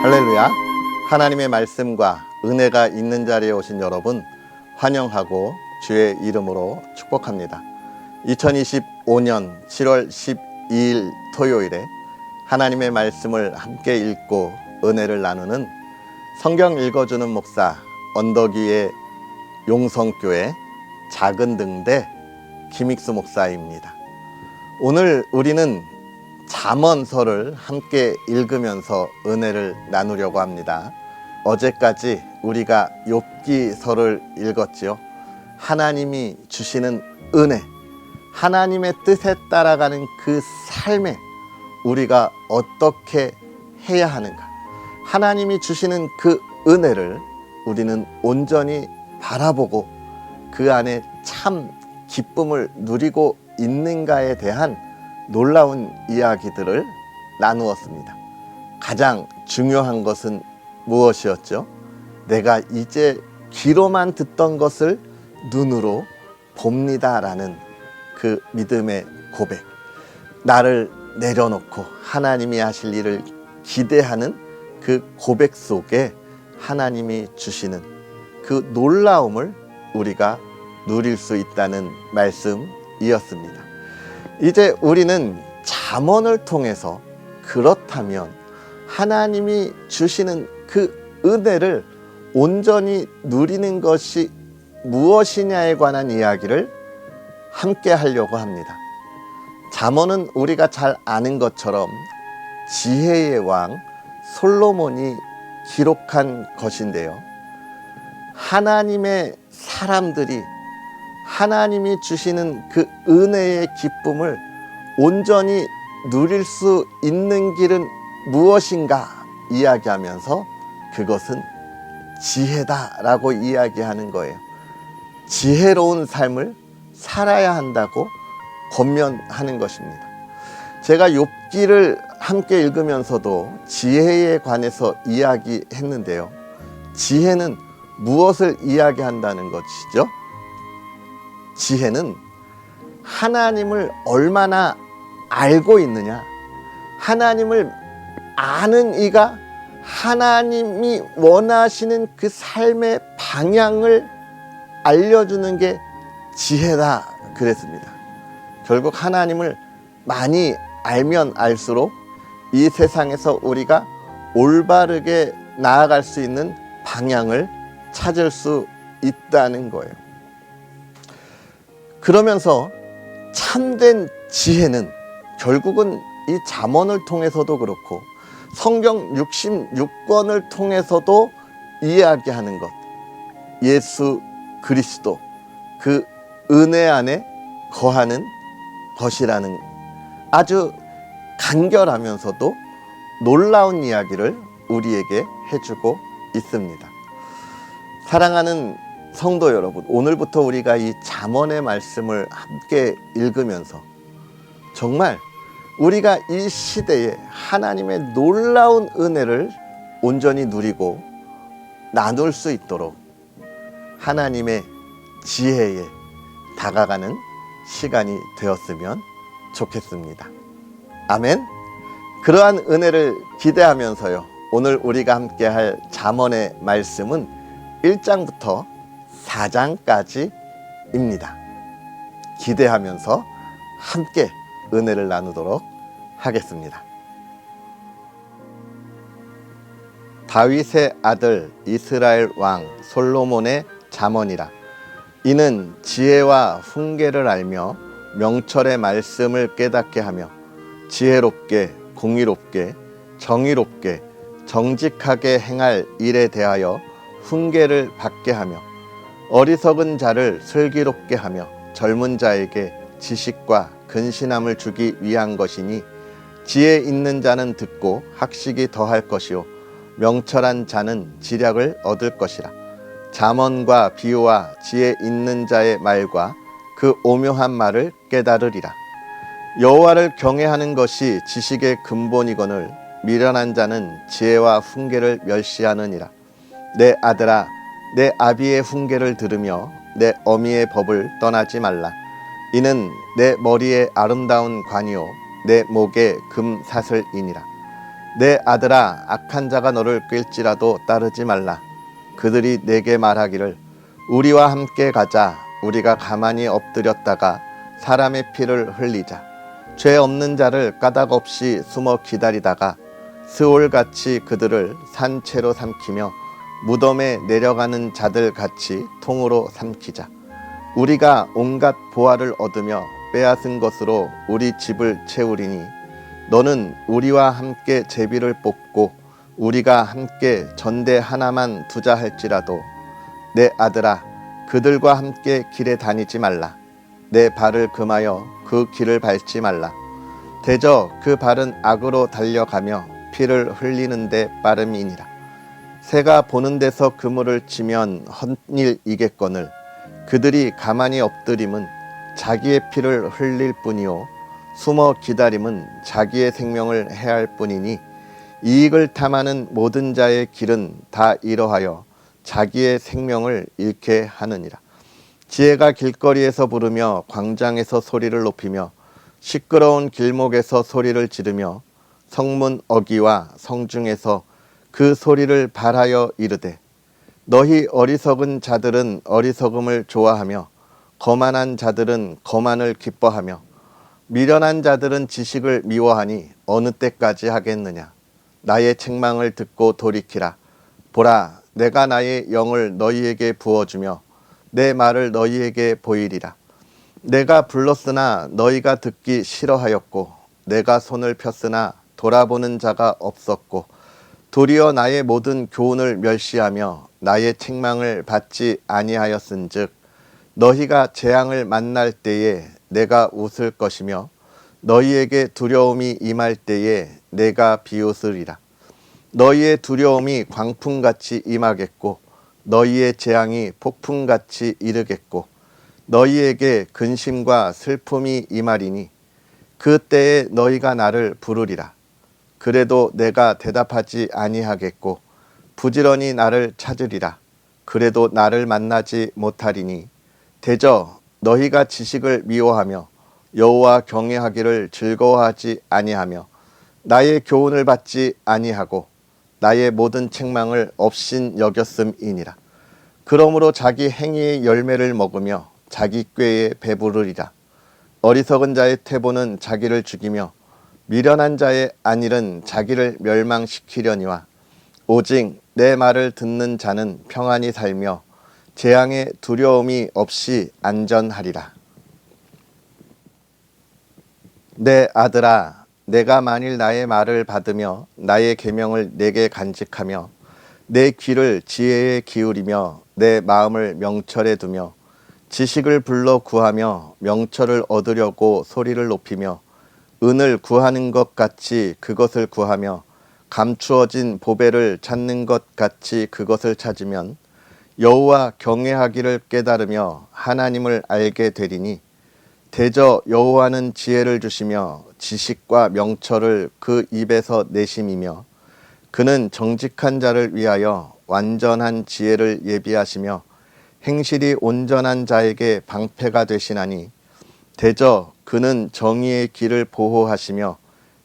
할렐루야. 하나님의 말씀과 은혜가 있는 자리에 오신 여러분 환영하고 주의 이름으로 축복합니다. 2025년 7월 12일 토요일에 하나님의 말씀을 함께 읽고 은혜를 나누는 성경 읽어주는 목사 언덕 위의 용성교회 작은 등대 김익수 목사입니다. 오늘 우리는 잠언서를 함께 읽으면서 은혜를 나누려고 합니다. 어제까지 우리가 욥기서를 읽었지요. 하나님이 주시는 은혜, 하나님의 뜻에 따라가는 그 삶에 우리가 어떻게 해야 하는가, 하나님이 주시는 그 은혜를 우리는 온전히 바라보고 그 안에 참 기쁨을 누리고 있는가에 대한 놀라운 이야기들을 나누었습니다. 가장 중요한 것은 무엇이었죠? 내가 이제 귀로만 듣던 것을 눈으로 봅니다라는 그 믿음의 고백, 나를 내려놓고 하나님이 하실 일을 기대하는 그 고백 속에 하나님이 주시는 그 놀라움을 우리가 누릴 수 있다는 말씀이었습니다. 이제 우리는 잠언을 통해서 그렇다면 하나님이 주시는 그 은혜를 온전히 누리는 것이 무엇이냐에 관한 이야기를 함께 하려고 합니다. 잠언은 우리가 잘 아는 것처럼 지혜의 왕 솔로몬이 기록한 것인데요. 하나님의 사람들이 하나님이 주시는 그 은혜의 기쁨을 온전히 누릴 수 있는 길은 무엇인가 이야기하면서 그것은 지혜다라고 이야기하는 거예요. 지혜로운 삶을 살아야 한다고 권면하는 것입니다. 제가 욥기를 함께 읽으면서도 지혜에 관해서 이야기했는데요. 지혜는 무엇을 이야기한다는 것이죠? 지혜는 하나님을 얼마나 알고 있느냐, 하나님을 아는 이가 하나님이 원하시는 그 삶의 방향을 알려주는 게 지혜다 그랬습니다. 결국 하나님을 많이 알면 알수록 이 세상에서 우리가 올바르게 나아갈 수 있는 방향을 찾을 수 있다는 거예요. 그러면서 참된 지혜는 결국은 이 잠언을 통해서도 그렇고 성경 66권을 통해서도 이야기하는 것, 예수 그리스도 그 은혜 안에 거하는 것이라는 아주 간결하면서도 놀라운 이야기를 우리에게 해주고 있습니다. 사랑하는 성도 여러분, 오늘부터 우리가 이 잠언의 말씀을 함께 읽으면서 정말 우리가 이 시대에 하나님의 놀라운 은혜를 온전히 누리고 나눌 수 있도록 하나님의 지혜에 다가가는 시간이 되었으면 좋겠습니다. 아멘. 그러한 은혜를 기대하면서요, 오늘 우리가 함께 할 잠언의 말씀은 1장부터 4장까지입니다. 기대하면서 함께 은혜를 나누도록 하겠습니다. 다윗의 아들 이스라엘 왕 솔로몬의 잠언이라. 이는 지혜와 훈계를 알며 명철의 말씀을 깨닫게 하며 지혜롭게 공의롭게 정의롭게 정직하게 행할 일에 대하여 훈계를 받게 하며 어리석은 자를 슬기롭게 하며 젊은 자에게 지식과 근신함을 주기 위한 것이니 지혜 있는 자는 듣고 학식이 더할 것이요 명철한 자는 지략을 얻을 것이라. 잠언과 비유와 지혜 있는 자의 말과 그 오묘한 말을 깨달으리라. 여호와를 경외하는 것이 지식의 근본이거늘 미련한 자는 지혜와 훈계를 멸시하느니라. 내 아들아, 내 아비의 훈계를 들으며 내 어미의 법을 떠나지 말라. 이는 내 머리에 아름다운 관이요 내 목에 금사슬이니라. 내 아들아, 악한 자가 너를 끌지라도 따르지 말라. 그들이 내게 말하기를 우리와 함께 가자. 우리가 가만히 엎드렸다가 사람의 피를 흘리자. 죄 없는 자를 까닭 없이 숨어 기다리다가 스올같이 그들을 산채로 삼키며 무덤에 내려가는 자들 같이 통으로 삼키자. 우리가 온갖 보화를 얻으며 빼앗은 것으로 우리 집을 채우리니 너는 우리와 함께 제비를 뽑고 우리가 함께 전대 하나만 두자 할지라도 내 아들아, 그들과 함께 길에 다니지 말라. 내 발을 금하여 그 길을 밟지 말라. 대저 그 발은 악으로 달려가며 피를 흘리는데 빠름이니라. 새가 보는 데서 그물을 치면 헛일이겠거늘 그들이 가만히 엎드림은 자기의 피를 흘릴 뿐이요 숨어 기다림은 자기의 생명을 해할 뿐이니 이익을 탐하는 모든 자의 길은 다 이러하여 자기의 생명을 잃게 하느니라. 지혜가 길거리에서 부르며 광장에서 소리를 높이며 시끄러운 길목에서 소리를 지르며 성문 어귀와 성중에서 그 소리를 발하여 이르되 너희 어리석은 자들은 어리석음을 좋아하며 거만한 자들은 거만을 기뻐하며 미련한 자들은 지식을 미워하니 어느 때까지 하겠느냐. 나의 책망을 듣고 돌이키라. 보라, 내가 나의 영을 너희에게 부어주며 내 말을 너희에게 보이리라. 내가 불렀으나 너희가 듣기 싫어하였고 내가 손을 폈으나 돌아보는 자가 없었고 도리어 나의 모든 교훈을 멸시하며 나의 책망을 받지 아니하였은즉 너희가 재앙을 만날 때에 내가 웃을 것이며 너희에게 두려움이 임할 때에 내가 비웃으리라. 너희의 두려움이 광풍같이 임하겠고 너희의 재앙이 폭풍같이 이르겠고 너희에게 근심과 슬픔이 임하리니 그때에 너희가 나를 부르리라. 그래도 내가 대답하지 아니하겠고 부지런히 나를 찾으리라. 그래도 나를 만나지 못하리니 대저 너희가 지식을 미워하며 여호와 경외하기를 즐거워하지 아니하며 나의 교훈을 받지 아니하고 나의 모든 책망을 업신 여겼음이니라. 그러므로 자기 행위의 열매를 먹으며 자기 꾀에 배부르리라. 어리석은 자의 퇴보는 자기를 죽이며 미련한 자의 안일은 자기를 멸망시키려니와 오직 내 말을 듣는 자는 평안히 살며 재앙의 두려움이 없이 안전하리라. 내 아들아, 내가 만일 나의 말을 받으며 나의 계명을 내게 간직하며 내 귀를 지혜에 기울이며 내 마음을 명철에 두며 지식을 불러 구하며 명철을 얻으려고 소리를 높이며 은을 구하는 것 같이 그것을 구하며 감추어진 보배를 찾는 것 같이 그것을 찾으면 여호와 경외하기를 깨달으며 하나님을 알게 되리니 대저 여호와는 지혜를 주시며 지식과 명철을 그 입에서 내심이며 그는 정직한 자를 위하여 완전한 지혜를 예비하시며 행실이 온전한 자에게 방패가 되시나니 대저 그는 정의의 길을 보호하시며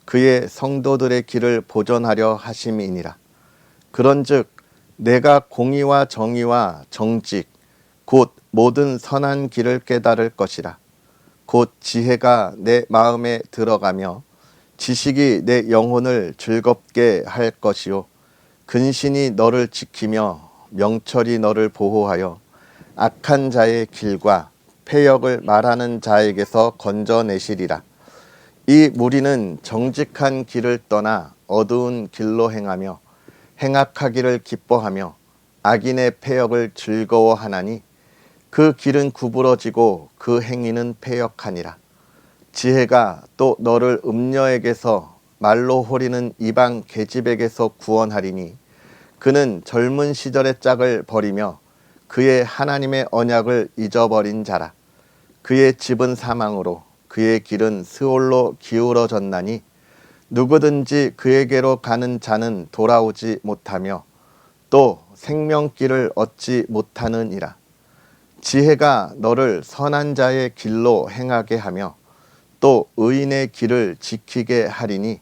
그의 성도들의 길을 보존하려 하심이니라. 그런즉 내가 공의와 정의와 정직 곧 모든 선한 길을 깨달을 것이라. 곧 지혜가 내 마음에 들어가며 지식이 내 영혼을 즐겁게 할 것이요 근신이 너를 지키며 명철이 너를 보호하여 악한 자의 길과 패역을 말하는 자에게서 건져내시리라. 이 무리는 정직한 길을 떠나 어두운 길로 행하며 행악하기를 기뻐하며 악인의 패역을 즐거워하나니 그 길은 구부러지고 그 행위는 패역하니라. 지혜가 또 너를 음녀에게서 말로 호리는 이방 계집에게서 구원하리니 그는 젊은 시절의 짝을 버리며 그의 하나님의 언약을 잊어버린 자라. 그의 집은 사망으로 그의 길은 스올로 기울어졌나니 누구든지 그에게로 가는 자는 돌아오지 못하며 또 생명길을 얻지 못하느니라. 지혜가 너를 선한 자의 길로 행하게 하며 또 의인의 길을 지키게 하리니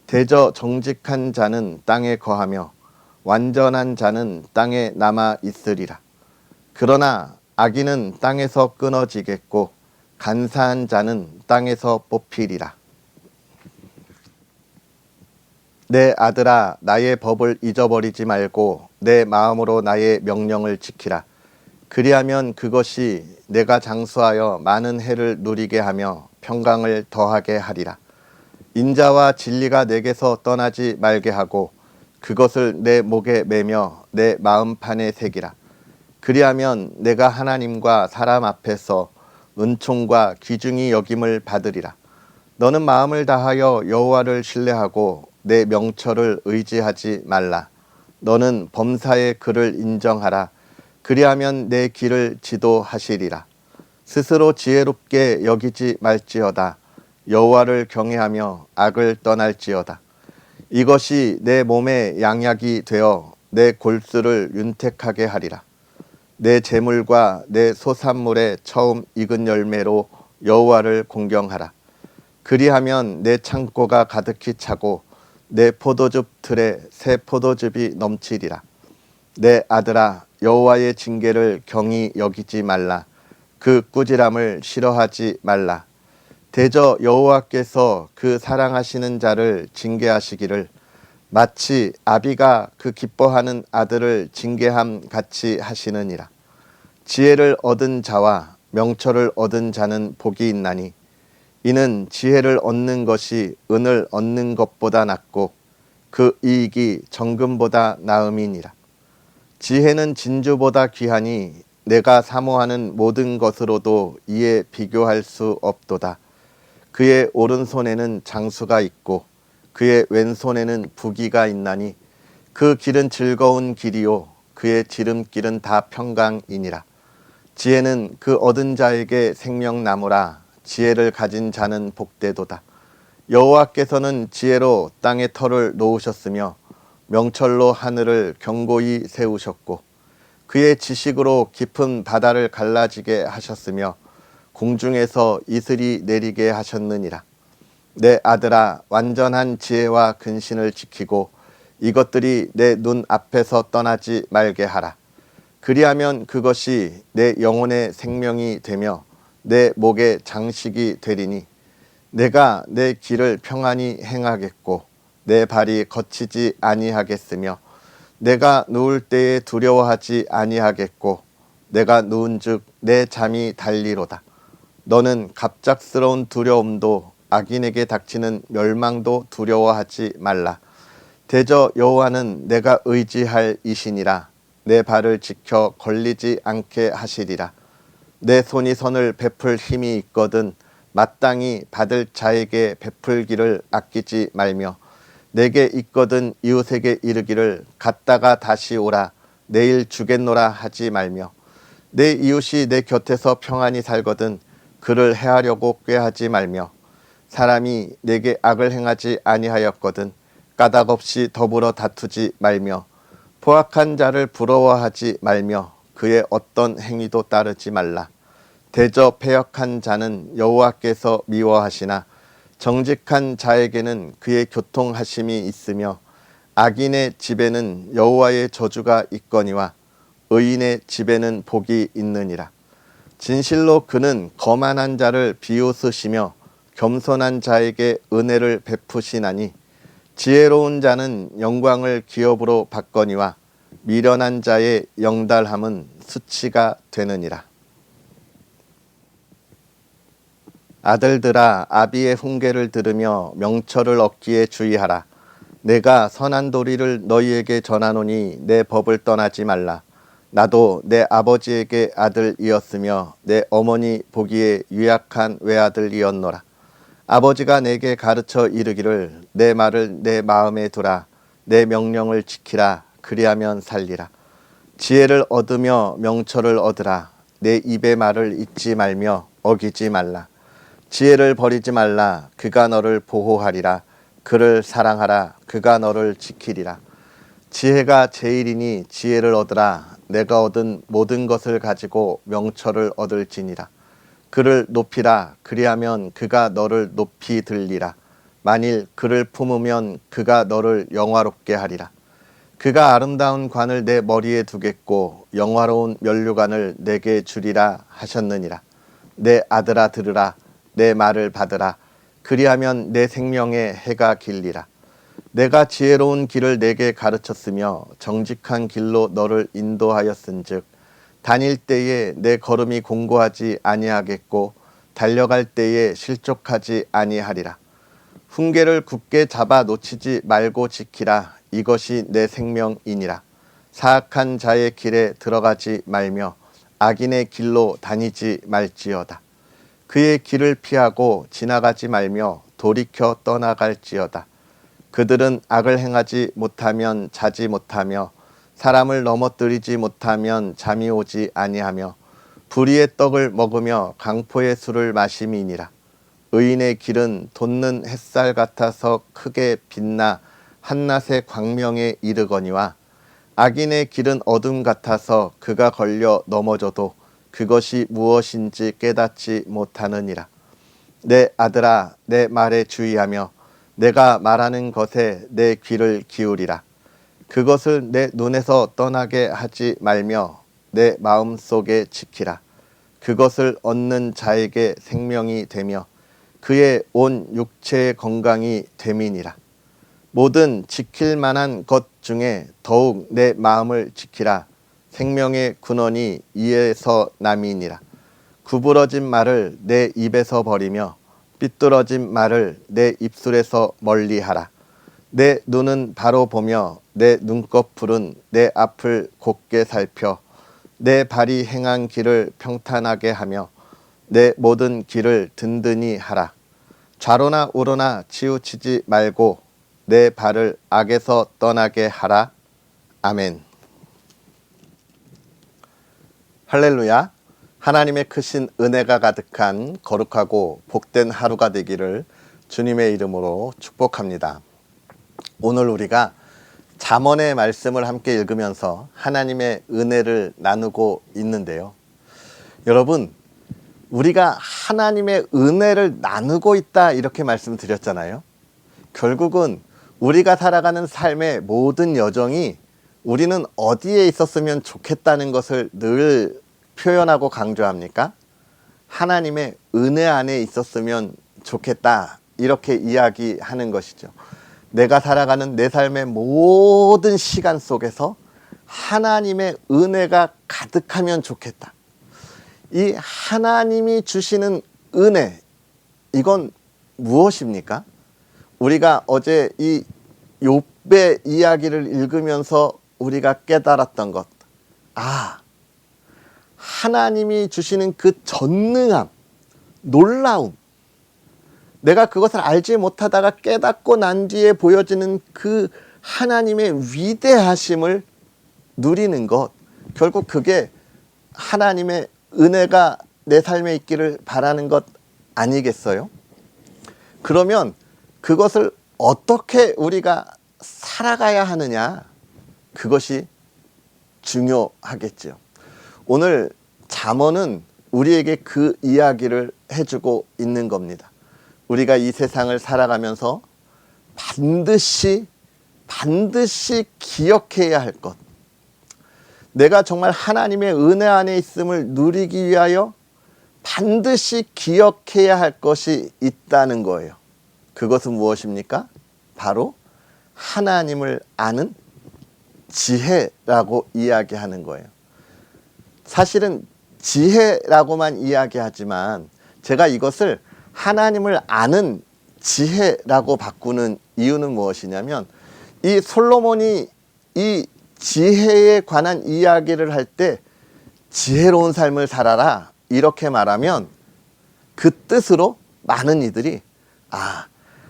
대저 정직한 자는 땅에 거하며 완전한 자는 땅에 남아 있으리라. 그러나 악인은 땅에서 끊어지겠고 간사한 자는 땅에서 뽑히리라. 내 아들아, 나의 법을 잊어버리지 말고 내 마음으로 나의 명령을 지키라. 그리하면 그것이 내가 장수하여 많은 해를 누리게 하며 평강을 더하게 하리라. 인자와 진리가 내게서 떠나지 말게 하고 그것을 내 목에 매며 내 마음판에 새기라. 그리하면 내가 하나님과 사람 앞에서 은총과 귀중히 여김을 받으리라. 너는 마음을 다하여 여호와를 신뢰하고 내 명철을 의지하지 말라. 너는 범사의 그를 인정하라. 그리하면 내 길을 지도하시리라. 스스로 지혜롭게 여기지 말지어다. 여호와를 경외하며 악을 떠날지어다. 이것이 내 몸에 양약이 되어 내 골수를 윤택하게 하리라. 내 재물과 내 소산물의 처음 익은 열매로 여호와를 공경하라. 그리하면 내 창고가 가득히 차고 내 포도즙 틀에 새 포도즙이 넘치리라. 내 아들아, 여호와의 징계를 경히 여기지 말라. 그 꾸지람을 싫어하지 말라. 대저 여호와께서 그 사랑하시는 자를 징계하시기를 마치 아비가 그 기뻐하는 아들을 징계함 같이 하시느니라. 지혜를 얻은 자와 명철을 얻은 자는 복이 있나니 이는 지혜를 얻는 것이 은을 얻는 것보다 낫고 그 이익이 정금보다 나음이니라. 지혜는 진주보다 귀하니 내가 사모하는 모든 것으로도 이에 비교할 수 없도다. 그의 오른손에는 장수가 있고 그의 왼손에는 부귀가 있나니 그 길은 즐거운 길이요 그의 지름길은 다 평강이니라. 지혜는 그 얻은 자에게 생명나무라. 지혜를 가진 자는 복되도다. 여호와께서는 지혜로 땅의 터를 놓으셨으며 명철로 하늘을 견고히 세우셨고 그의 지식으로 깊은 바다를 갈라지게 하셨으며 공중에서 이슬이 내리게 하셨느니라. 내 아들아, 완전한 지혜와 근신을 지키고 이것들이 내 눈 앞에서 떠나지 말게 하라. 그리하면 그것이 내 영혼의 생명이 되며 내 목의 장식이 되리니 내가 내 길을 평안히 행하겠고 내 발이 거치지 아니하겠으며 내가 누울 때에 두려워하지 아니하겠고 내가 누운즉 내 잠이 달리로다. 너는 갑작스러운 두려움도 악인에게 닥치는 멸망도 두려워하지 말라. 대저 여호와는 내가 의지할 이시니라. 내 발을 지켜 걸리지 않게 하시리라. 내 손이 선을 베풀 힘이 있거든 마땅히 받을 자에게 베풀기를 아끼지 말며 내게 있거든 이웃에게 이르기를 갔다가 다시 오라 내일 주겠노라 하지 말며 내 이웃이 내 곁에서 평안히 살거든 그를 해하려고 꾀하지 말며 사람이 내게 악을 행하지 아니하였거든 까닭없이 더불어 다투지 말며 포악한 자를 부러워하지 말며 그의 어떤 행위도 따르지 말라. 대저 패역한 자는 여호와께서 미워하시나 정직한 자에게는 그의 교통하심이 있으며 악인의 집에는 여호와의 저주가 있거니와 의인의 집에는 복이 있느니라. 진실로 그는 거만한 자를 비웃으시며 겸손한 자에게 은혜를 베푸시나니 지혜로운 자는 영광을 기업으로 받거니와 미련한 자의 영달함은 수치가 되느니라. 아들들아, 아비의 훈계를 들으며 명철을 얻기에 주의하라. 내가 선한 도리를 너희에게 전하노니 내 법을 떠나지 말라. 나도 내 아버지에게 아들이었으며 내 어머니 보기에 유약한 외아들이었노라. 아버지가 내게 가르쳐 이르기를 내 말을 내 마음에 두라. 내 명령을 지키라. 그리하면 살리라. 지혜를 얻으며 명철을 얻으라. 내 입의 말을 잊지 말며 어기지 말라. 지혜를 버리지 말라. 그가 너를 보호하리라. 그를 사랑하라. 그가 너를 지키리라. 지혜가 제일이니 지혜를 얻으라. 내가 얻은 모든 것을 가지고 명철을 얻을지니라. 그를 높이라. 그리하면 그가 너를 높이 들리라. 만일 그를 품으면 그가 너를 영화롭게 하리라. 그가 아름다운 관을 내 머리에 두겠고 영화로운 면류관을 내게 주리라 하셨느니라. 내 아들아 들으라. 내 말을 받으라. 그리하면 내 생명의 해가 길리라. 내가 지혜로운 길을 내게 가르쳤으며 정직한 길로 너를 인도하였은즉 다닐 때에 내 걸음이 공고하지 아니하겠고 달려갈 때에 실족하지 아니하리라. 훈계를 굳게 잡아 놓치지 말고 지키라. 이것이 내 생명이니라. 사악한 자의 길에 들어가지 말며 악인의 길로 다니지 말지어다. 그의 길을 피하고 지나가지 말며 돌이켜 떠나갈지어다. 그들은 악을 행하지 못하면 자지 못하며 사람을 넘어뜨리지 못하면 잠이 오지 아니하며 불의의 떡을 먹으며 강포의 술을 마심이니라. 의인의 길은 돋는 햇살 같아서 크게 빛나 한낮의 광명에 이르거니와 악인의 길은 어둠 같아서 그가 걸려 넘어져도 그것이 무엇인지 깨닫지 못하느니라. 내 아들아 내 말에 주의하며 내가 말하는 것에 내 귀를 기울이라. 그것을 내 눈에서 떠나게 하지 말며 내 마음속에 지키라. 그것을 얻는 자에게 생명이 되며 그의 온 육체의 건강이 됨이니라. 모든 지킬 만한 것 중에 더욱 내 마음을 지키라. 생명의 근원이 이에서 남이니라. 구부러진 말을 내 입에서 버리며 삐뚤어진 말을 내 입술에서 멀리하라. 내 눈은 바로 보며 내 눈꺼풀은 내 앞을 곱게 살펴 내 발이 행한 길을 평탄하게 하며 내 모든 길을 든든히 하라. 좌로나 우로나 치우치지 말고 내 발을 악에서 떠나게 하라. 아멘. 할렐루야. 하나님의 크신 은혜가 가득한 거룩하고 복된 하루가 되기를 주님의 이름으로 축복합니다. 오늘 우리가 잠언의 말씀을 함께 읽으면서 하나님의 은혜를 나누고 있는데요. 여러분, 우리가 하나님의 은혜를 나누고 있다 이렇게 말씀드렸잖아요. 결국은 우리가 살아가는 삶의 모든 여정이 우리는 어디에 있었으면 좋겠다는 것을 늘 표현하고 강조합니까? 하나님의 은혜 안에 있었으면 좋겠다 이렇게 이야기하는 것이죠. 내가 살아가는 내 삶의 모든 시간 속에서 하나님의 은혜가 가득하면 좋겠다. 이 하나님이 주시는 은혜, 이건 무엇입니까? 우리가 어제 이 욥의 이야기를 읽으면서 우리가 깨달았던 것, 하나님이 주시는 그 전능함, 놀라움, 내가 그것을 알지 못하다가 깨닫고 난 뒤에 보여지는 그 하나님의 위대하심을 누리는 것, 결국 그게 하나님의 은혜가 내 삶에 있기를 바라는 것 아니겠어요? 그러면 그것을 어떻게 우리가 살아가야 하느냐, 그것이 중요하겠죠. 오늘 잠언은 우리에게 그 이야기를 해주고 있는 겁니다. 우리가 이 세상을 살아가면서 반드시 기억해야 할 것, 내가 정말 하나님의 은혜 안에 있음을 누리기 위하여 반드시 기억해야 할 것이 있다는 거예요. 그것은 무엇입니까? 바로 하나님을 아는 지혜라고 이야기하는 거예요. 사실은 지혜라고만 이야기하지만 제가 이것을 하나님을 아는 지혜라고 바꾸는 이유는 무엇이냐면, 이 솔로몬이 이 지혜에 관한 이야기를 할 때 지혜로운 삶을 살아라 이렇게 말하면 그 뜻으로 많은 이들이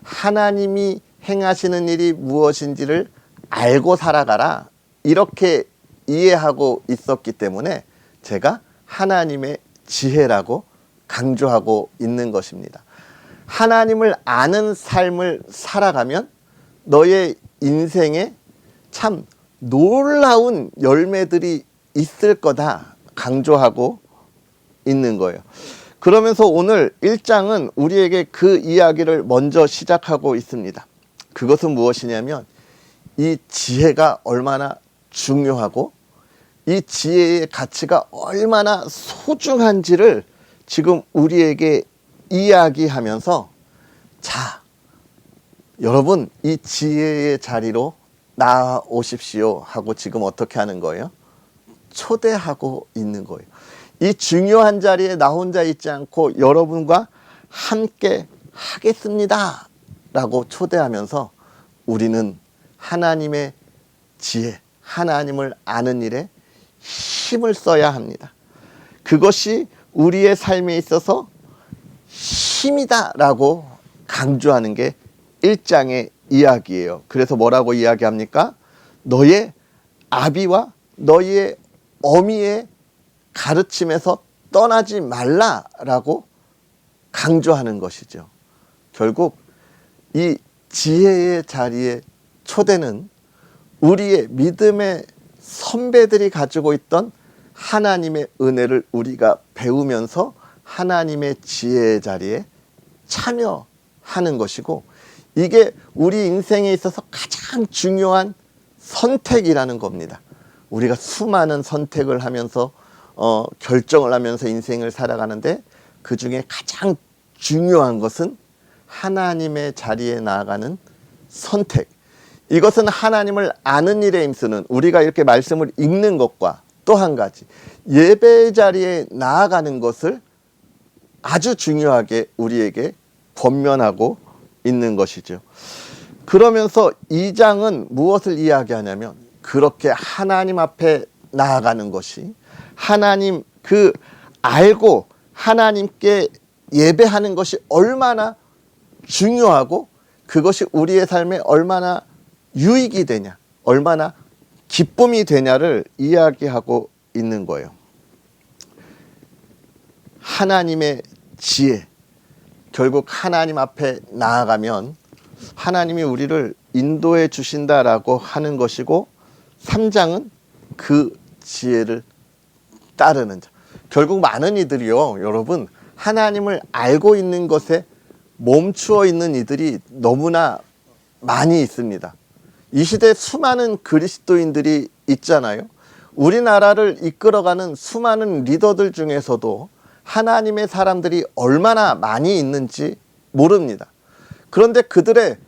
하나님이 행하시는 일이 무엇인지를 알고 살아가라 이렇게 이해하고 있었기 때문에 제가 하나님의 지혜라고 강조하고 있는 것입니다. 하나님을 아는 삶을 살아가면 너의 인생에 참 놀라운 열매들이 있을 거다 강조하고 있는 거예요. 그러면서 오늘 1장은 우리에게 그 이야기를 먼저 시작하고 있습니다. 그것은 무엇이냐면 이 지혜가 얼마나 중요하고 이 지혜의 가치가 얼마나 소중한지를 지금 우리에게 이야기하면서, 자, 여러분 이 지혜의 자리로 나오십시오 하고 지금 어떻게 하는 거예요? 초대하고 있는 거예요. 이 중요한 자리에 나 혼자 있지 않고 여러분과 함께 하겠습니다 라고 초대하면서 우리는 하나님의 지혜, 하나님을 아는 일에 힘을 써야 합니다. 그것이 우리의 삶에 있어서 힘이다 라고 강조하는 게 1장의 이야기예요. 그래서 뭐라고 이야기합니까? 너의 아비와 너의 어미의 가르침에서 떠나지 말라라고 강조하는 것이죠. 결국 이 지혜의 자리의 초대는 우리의 믿음의 선배들이 가지고 있던 하나님의 은혜를 우리가 배우면서 하나님의 지혜의 자리에 참여하는 것이고, 이게 우리 인생에 있어서 가장 중요한 선택이라는 겁니다. 우리가 수많은 선택을 하면서 결정을 하면서 인생을 살아가는데 그 중에 가장 중요한 것은 하나님의 자리에 나아가는 선택. 이것은 하나님을 아는 일에 힘쓰는, 우리가 이렇게 말씀을 읽는 것과 또 한 가지 예배의 자리에 나아가는 것을 아주 중요하게 우리에게 권면하고 있는 것이죠. 그러면서 2장은 무엇을 이야기하냐면, 그렇게 하나님 앞에 나아가는 것이, 하나님 그 알고 하나님께 예배하는 것이 얼마나 중요하고 그것이 우리의 삶에 얼마나 유익이 되냐, 얼마나 기쁨이 되냐를 이야기하고 있는 거예요. 하나님의 지혜, 결국 하나님 앞에 나아가면 하나님이 우리를 인도해 주신다라고 하는 것이고, 3장은 그 지혜를 따르는 자. 결국 많은 이들이요, 여러분, 하나님을 알고 있는 것에 멈추어 있는 이들이 너무나 많이 있습니다. 이 시대에 수많은 그리스도인들이 있잖아요. 우리나라를 이끌어가는 수많은 리더들 중에서도 하나님의 사람들이 얼마나 많이 있는지 모릅니다. 그런데 그들의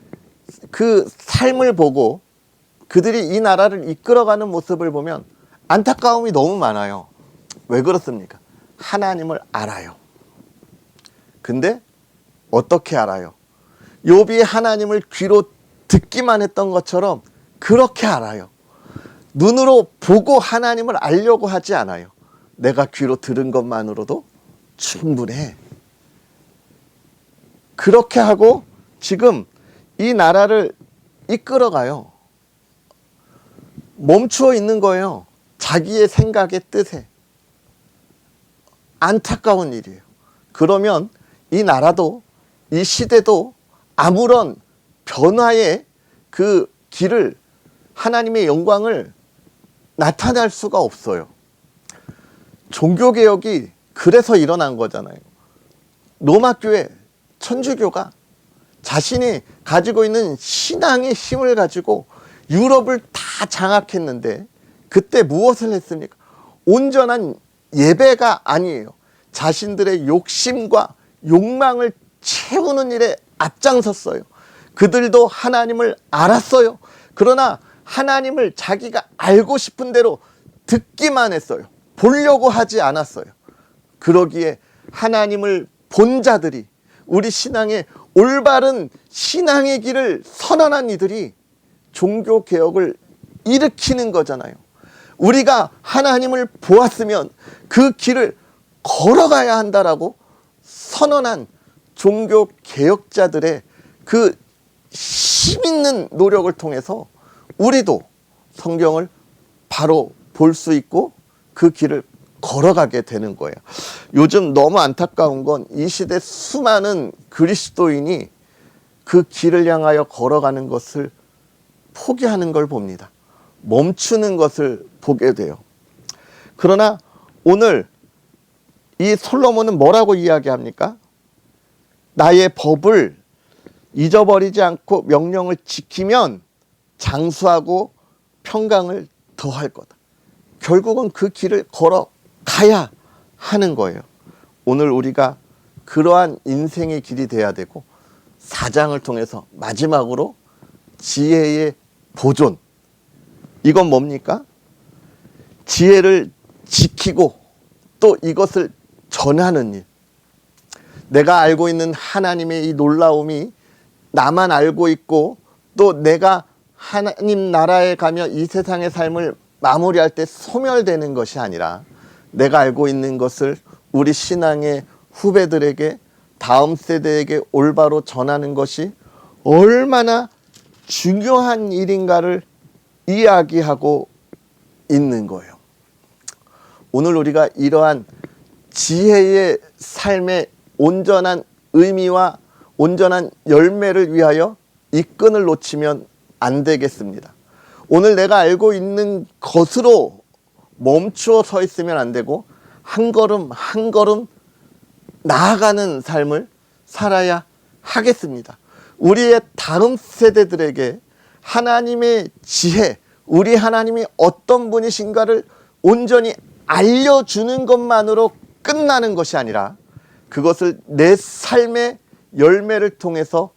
그 삶을 보고 그들이 이 나라를 이끌어가는 모습을 보면 안타까움이 너무 많아요. 왜 그렇습니까? 하나님을 알아요. 근데 어떻게 알아요? 욥이 하나님을 귀로 듣기만 했던 것처럼 그렇게 알아요. 눈으로 보고 하나님을 알려고 하지 않아요. 내가 귀로 들은 것만으로도 충분해. 그렇게 하고 지금 이 나라를 이끌어가요. 멈추어 있는 거예요. 자기의 생각의 뜻에. 안타까운 일이에요. 그러면 이 나라도 이 시대도 아무런 변화의 그 길을, 하나님의 영광을 나타낼 수가 없어요. 종교개혁이 그래서 일어난 거잖아요. 로마교회, 천주교가 자신이 가지고 있는 신앙의 힘을 가지고 유럽을 다 장악했는데 그때 무엇을 했습니까? 온전한 예배가 아니에요. 자신들의 욕심과 욕망을 채우는 일에 앞장섰어요. 그들도 하나님을 알았어요. 그러나 하나님을 자기가 알고 싶은 대로 듣기만 했어요. 보려고 하지 않았어요. 그러기에 하나님을 본 자들이, 우리 신앙의 올바른 신앙의 길을 선언한 이들이 종교개혁을 일으키는 거잖아요. 우리가 하나님을 보았으면 그 길을 걸어가야 한다라고 선언한 종교개혁자들의 그 힘있는 노력을 통해서 우리도 성경을 바로 볼 수 있고 그 길을 걸어가게 되는 거예요. 요즘 너무 안타까운 건 이 시대 수많은 그리스도인이 그 길을 향하여 걸어가는 것을 포기하는 걸 봅니다. 멈추는 것을 보게 돼요. 그러나 오늘 이 솔로몬은 뭐라고 이야기합니까? 나의 법을 잊어버리지 않고 명령을 지키면 장수하고 평강을 더할 거다. 결국은 그 길을 걸어가야 하는 거예요. 오늘 우리가 그러한 인생의 길이 돼야 되고, 사장을 통해서 마지막으로 지혜의 보존. 이건 뭡니까? 지혜를 지키고 또 이것을 전하는 일. 내가 알고 있는 하나님의 이 놀라움이 나만 알고 있고, 또 내가 하나님 나라에 가며 이 세상의 삶을 마무리할 때 소멸되는 것이 아니라, 내가 알고 있는 것을 우리 신앙의 후배들에게, 다음 세대에게 올바로 전하는 것이 얼마나 중요한 일인가를 이야기하고 있는 거예요. 오늘 우리가 이러한 지혜의 삶의 온전한 의미와 온전한 열매를 위하여 이 끈을 놓치면 안 되겠습니다. 오늘 내가 알고 있는 것으로 멈추어 서 있으면 안 되고, 한 걸음 한 걸음 나아가는 삶을 살아야 하겠습니다. 우리의 다음 세대들에게 하나님의 지혜, 우리 하나님이 어떤 분이신가를 온전히 알려주는 것만으로 끝나는 것이 아니라, 그것을 내 삶의 열매를 통해서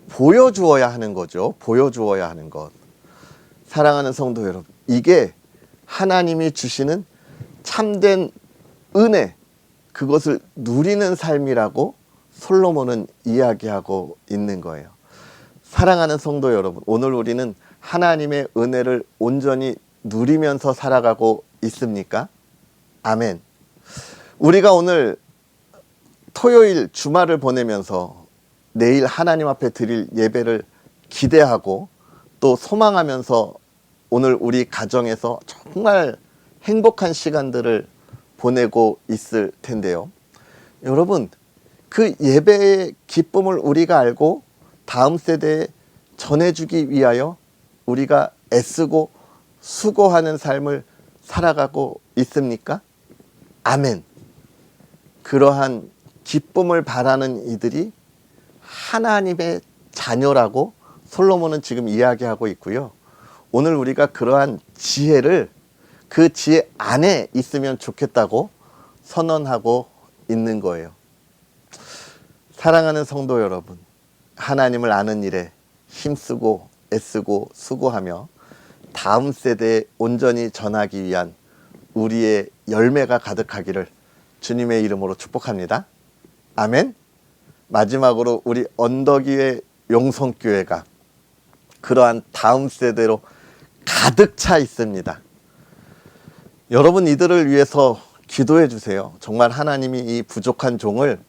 보여주어야 하는 거죠. 보여주어야 하는 것. 사랑하는 성도 여러분, 이게 하나님이 주시는 참된 은혜, 그것을 누리는 삶이라고 솔로몬은 이야기하고 있는 거예요. 사랑하는 성도 여러분, 오늘 우리는 하나님의 은혜를 온전히 누리면서 살아가고 있습니까? 아멘. 우리가 오늘 토요일 주말을 보내면서 내일 하나님 앞에 드릴 예배를 기대하고 또 소망하면서 오늘 우리 가정에서 정말 행복한 시간들을 보내고 있을 텐데요. 여러분, 그 예배의 기쁨을 우리가 알고 다음 세대에 전해주기 위하여 우리가 애쓰고 수고하는 삶을 살아가고 있습니까? 아멘. 그러한 기쁨을 바라는 이들이 하나님의 자녀라고 솔로몬은 지금 이야기하고 있고요. 오늘 우리가 그러한 지혜를, 그 지혜 안에 있으면 좋겠다고 선언하고 있는 거예요. 사랑하는 성도 여러분, 하나님을 아는 일에 힘쓰고 애쓰고 수고하며 다음 세대에 온전히 전하기 위한 우리의 열매가 가득하기를 주님의 이름으로 축복합니다. 아멘. 마지막으로 우리 언덕위의 용성교회가 그러한 다음 세대로 가득 차 있습니다. 여러분, 이들을 위해서 기도해 주세요. 정말 하나님이 이 부족한 종을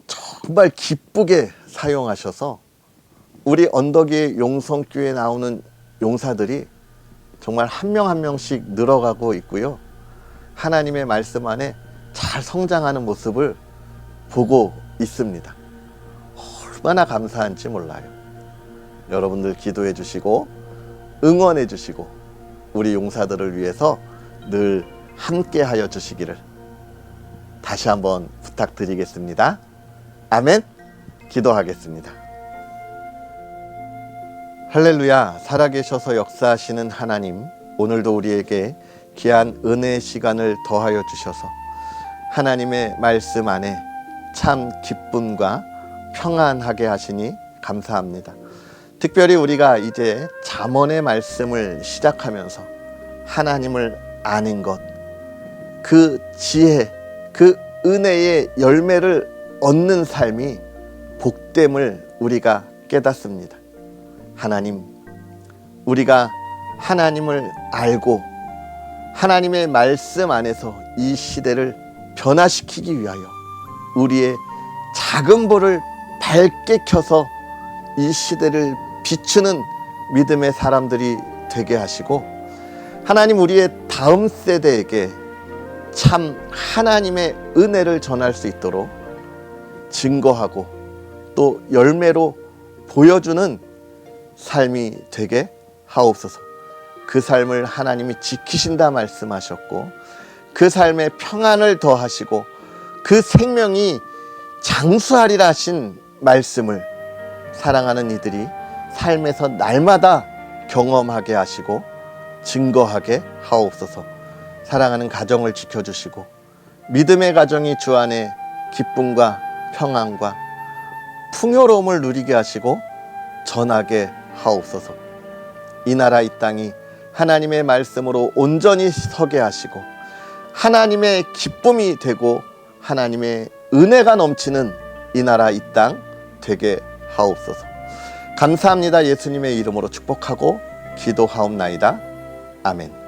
정말 기쁘게 사용하셔서 우리 언덕위의 용성교회에 나오는 용사들이 정말 한 명 한 명씩 늘어가고 있고요. 하나님의 말씀 안에 잘 성장하는 모습을 보고 있습니다. 얼마나 감사한지 몰라요. 여러분들 기도해 주시고 응원해 주시고 우리 용사들을 위해서 늘 함께 하여 주시기를 다시 한번 부탁드리겠습니다. 아멘. 기도하겠습니다. 할렐루야. 살아계셔서 역사하시는 하나님, 오늘도 우리에게 귀한 은혜의 시간을 더하여 주셔서 하나님의 말씀 안에 참 기쁨과 평안하게 하시니 감사합니다. 특별히 우리가 이제 잠언의 말씀을 시작하면서 하나님을 아는 것, 그 지혜, 그 은혜의 열매를 얻는 삶이 복됨을 우리가 깨닫습니다. 하나님, 우리가 하나님을 알고 하나님의 말씀 안에서 이 시대를 변화시키기 위하여 우리의 작은 볼을 밝게 켜서 이 시대를 비추는 믿음의 사람들이 되게 하시고, 하나님, 우리의 다음 세대에게 참 하나님의 은혜를 전할 수 있도록 증거하고 또 열매로 보여주는 삶이 되게 하옵소서. 그 삶을 하나님이 지키신다 말씀하셨고, 그 삶에 평안을 더하시고 그 생명이 장수하리라 하신 말씀을 사랑하는 이들이 삶에서 날마다 경험하게 하시고 증거하게 하옵소서. 사랑하는 가정을 지켜주시고 믿음의 가정이 주 안에 기쁨과 평안과 풍요로움을 누리게 하시고 전하게 하옵소서. 이 나라 이 땅이 하나님의 말씀으로 온전히 서게 하시고 하나님의 기쁨이 되고 하나님의 은혜가 넘치는 이 나라 이 땅 되게 하옵소서. 감사합니다. 예수님의 이름으로 축복하고 기도하옵나이다. 아멘.